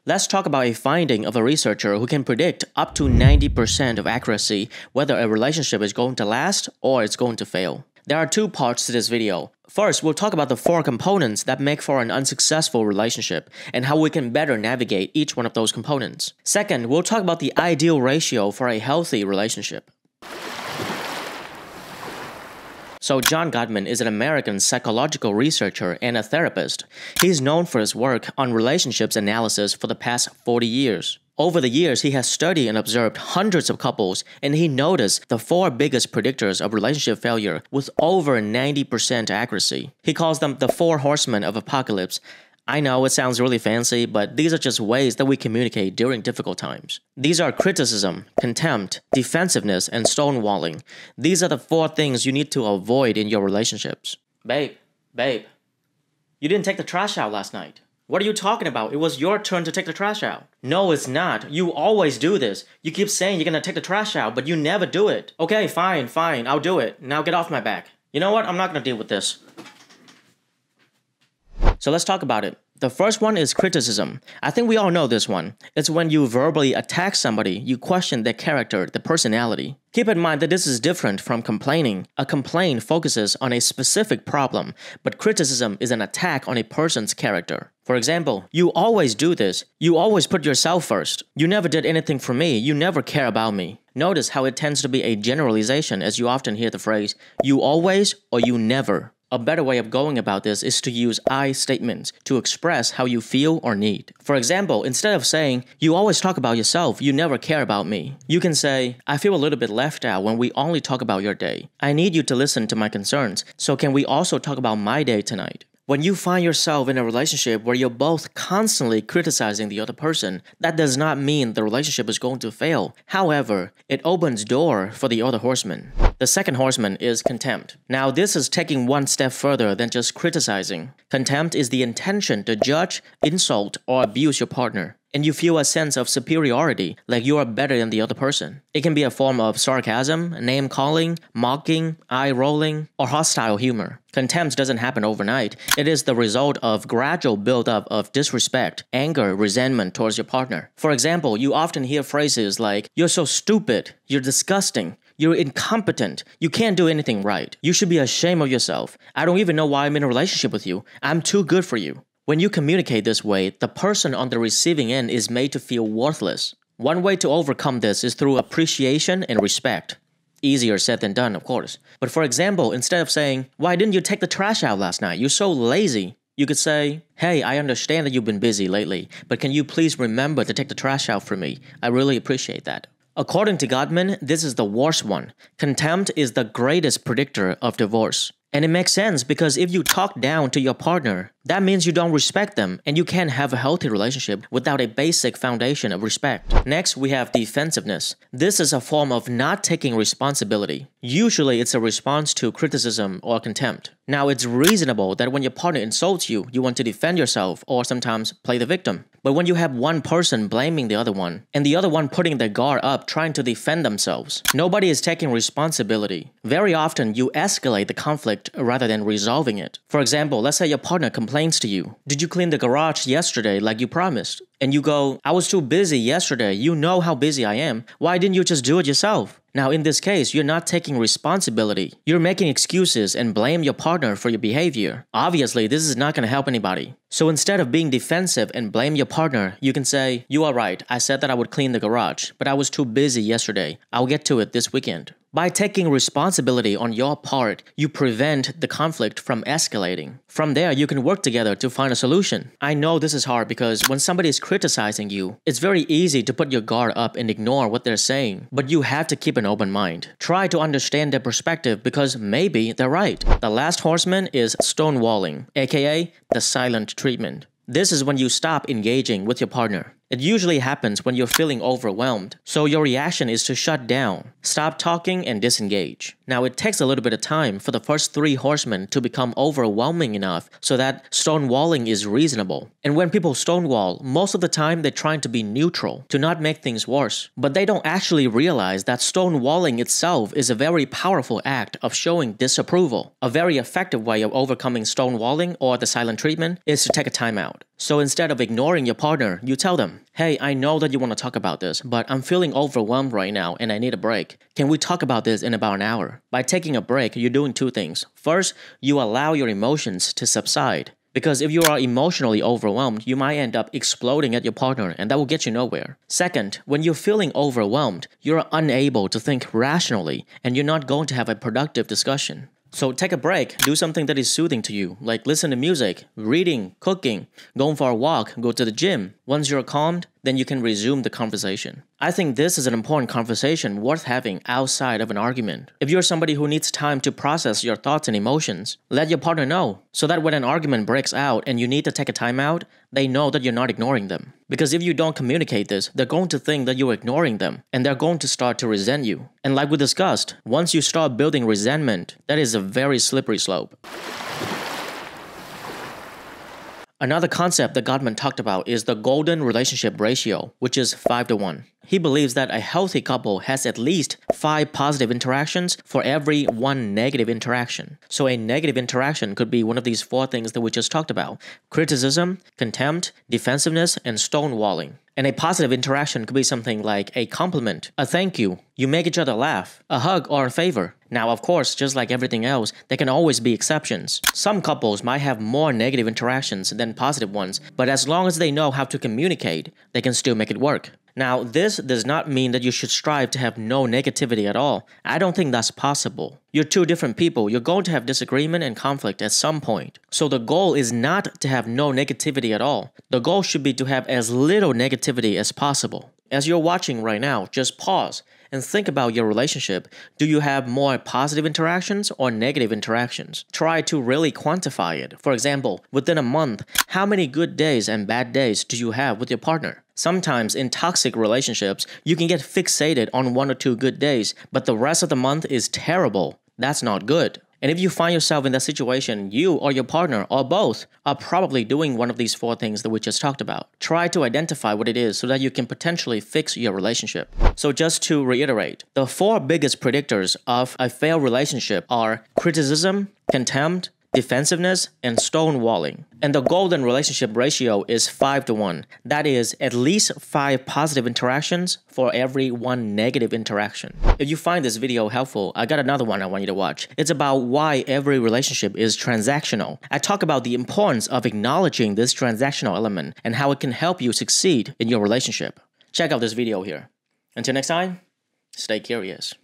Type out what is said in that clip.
Let's talk about a finding of a researcher who can predict up to 90% of accuracy whether a relationship is going to last or it's going to fail. There are two parts to this video. First, we'll talk about the 4 components that make for an unsuccessful relationship and how we can better navigate each one of those components. Second, we'll talk about the ideal ratio for a healthy relationship. So John Gottman is an American psychological researcher and a therapist. He's known for his work on relationships analysis for the past 40 years. Over the years, he has studied and observed hundreds of couples, and he noticed the 4 biggest predictors of relationship failure with over 90% accuracy. He calls them the 4 horsemen of apocalypse. I know it sounds really fancy, but these are just ways that we communicate during difficult times. These are criticism, contempt, defensiveness, and stonewalling. These are the 4 things you need to avoid in your relationships. Babe, you didn't take the trash out last night. What are you talking about? It was your turn to take the trash out. No, it's not. You always do this. You keep saying you're gonna take the trash out, but you never do it. Okay, fine, I'll do it. Now get off my back. You know what? I'm not gonna deal with this. So let's talk about it. The first one is criticism. I think we all know this one. It's when you verbally attack somebody, you question their character, their personality. Keep in mind that this is different from complaining. A complaint focuses on a specific problem, but criticism is an attack on a person's character. For example, you always do this. You always put yourself first. You never did anything for me. You never care about me. Notice how it tends to be a generalization as you often hear the phrase, you always or you never. A better way of going about this is to use I statements to express how you feel or need. For example, instead of saying, you always talk about yourself, you never care about me, you can say, I feel a little bit left out when we only talk about your day. I need you to listen to my concerns, so can we also talk about my day tonight? When you find yourself in a relationship where you're both constantly criticizing the other person, that does not mean the relationship is going to fail. However, it opens door for the other horseman. The second horseman is contempt. Now, this is taking one step further than just criticizing. Contempt is the intention to judge, insult, or abuse your partner. And you feel a sense of superiority, like you are better than the other person. It can be a form of sarcasm, name-calling, mocking, eye-rolling, or hostile humor. Contempt doesn't happen overnight. It is the result of gradual build-up of disrespect, anger, resentment towards your partner. For example, you often hear phrases like, you're so stupid, you're disgusting, you're incompetent, you can't do anything right, you should be ashamed of yourself, I don't even know why I'm in a relationship with you, I'm too good for you. When you communicate this way, the person on the receiving end is made to feel worthless. One way to overcome this is through appreciation and respect. Easier said than done, of course. But for example, instead of saying, why didn't you take the trash out last night? You're so lazy. You could say, hey, I understand that you've been busy lately, but can you please remember to take the trash out for me? I really appreciate that. According to Gottman, this is the worst one. Contempt is the greatest predictor of divorce. And it makes sense because if you talk down to your partner, that means you don't respect them and you can't have a healthy relationship without a basic foundation of respect. Next, we have defensiveness. This is a form of not taking responsibility. Usually, it's a response to criticism or contempt. Now, it's reasonable that when your partner insults you, you want to defend yourself or sometimes play the victim. But when you have one person blaming the other one, and the other one putting their guard up trying to defend themselves, nobody is taking responsibility. Very often, you escalate the conflict rather than resolving it. For example, let's say your partner complains to you, did you clean the garage yesterday like you promised? And you go, I was too busy yesterday, you know how busy I am, why didn't you just do it yourself? Now in this case, you're not taking responsibility. You're making excuses and blame your partner for your behavior. Obviously, this is not going to help anybody. So instead of being defensive and blame your partner, you can say, you are right, I said that I would clean the garage, but I was too busy yesterday. I'll get to it this weekend. By taking responsibility on your part, you prevent the conflict from escalating. From there, you can work together to find a solution. I know this is hard because when somebody is criticizing you, it's very easy to put your guard up and ignore what they're saying. But you have to keep an open mind. Try to understand their perspective because maybe they're right. The last horseman is stonewalling, aka the silent treatment. This is when you stop engaging with your partner. It usually happens when you're feeling overwhelmed, so your reaction is to shut down, stop talking, and disengage. Now, it takes a little bit of time for the first 3 horsemen to become overwhelming enough so that stonewalling is reasonable. And when people stonewall, most of the time they're trying to be neutral, to not make things worse. But they don't actually realize that stonewalling itself is a very powerful act of showing disapproval. A very effective way of overcoming stonewalling or the silent treatment is to take a time out. So instead of ignoring your partner, you tell them, "Hey, I know that you want to talk about this, but I'm feeling overwhelmed right now and I need a break. Can we talk about this in about an hour?" By taking a break, you're doing 2 things. First, you allow your emotions to subside. Because if you are emotionally overwhelmed, you might end up exploding at your partner, and that will get you nowhere. Second, when you're feeling overwhelmed, you're unable to think rationally, and you're not going to have a productive discussion. So take a break, do something that is soothing to you, like listen to music, reading, cooking, going for a walk, go to the gym. Once you're calmed, then you can resume the conversation. I think this is an important conversation worth having outside of an argument. If you're somebody who needs time to process your thoughts and emotions, let your partner know, so that when an argument breaks out and you need to take a time out, they know that you're not ignoring them. Because if you don't communicate this, they're going to think that you're ignoring them, and they're going to start to resent you. And like we discussed, once you start building resentment, that is a very slippery slope. Another concept that Gottman talked about is the golden relationship ratio, which is 5-to-1. He believes that a healthy couple has at least 5 positive interactions for every 1 negative interaction. So a negative interaction could be one of these 4 things that we just talked about: criticism, contempt, defensiveness, and stonewalling. And a positive interaction could be something like a compliment, a thank you, you make each other laugh, a hug, or a favor. Now, of course, just like everything else, there can always be exceptions. Some couples might have more negative interactions than positive ones, but as long as they know how to communicate, they can still make it work. Now, this does not mean that you should strive to have no negativity at all. I don't think that's possible. You're 2 different people. You're going to have disagreement and conflict at some point. So the goal is not to have no negativity at all. The goal should be to have as little negativity as possible. As you're watching right now, just pause and think about your relationship. Do you have more positive interactions or negative interactions? Try to really quantify it. For example, within a month, how many good days and bad days do you have with your partner? Sometimes in toxic relationships, you can get fixated on 1 or 2 good days, but the rest of the month is terrible. That's not good. And if you find yourself in that situation, you or your partner or both are probably doing one of these 4 things that we just talked about. Try to identify what it is so that you can potentially fix your relationship. So just to reiterate, the 4 biggest predictors of a failed relationship are criticism, contempt, defensiveness, and stonewalling. And the golden relationship ratio is 5-to-1. That is at least 5 positive interactions for every 1 negative interaction. If you find this video helpful, I got another one I want you to watch. It's about why every relationship is transactional. I talk about the importance of acknowledging this transactional element and how it can help you succeed in your relationship. Check out this video here. Until next time, stay curious.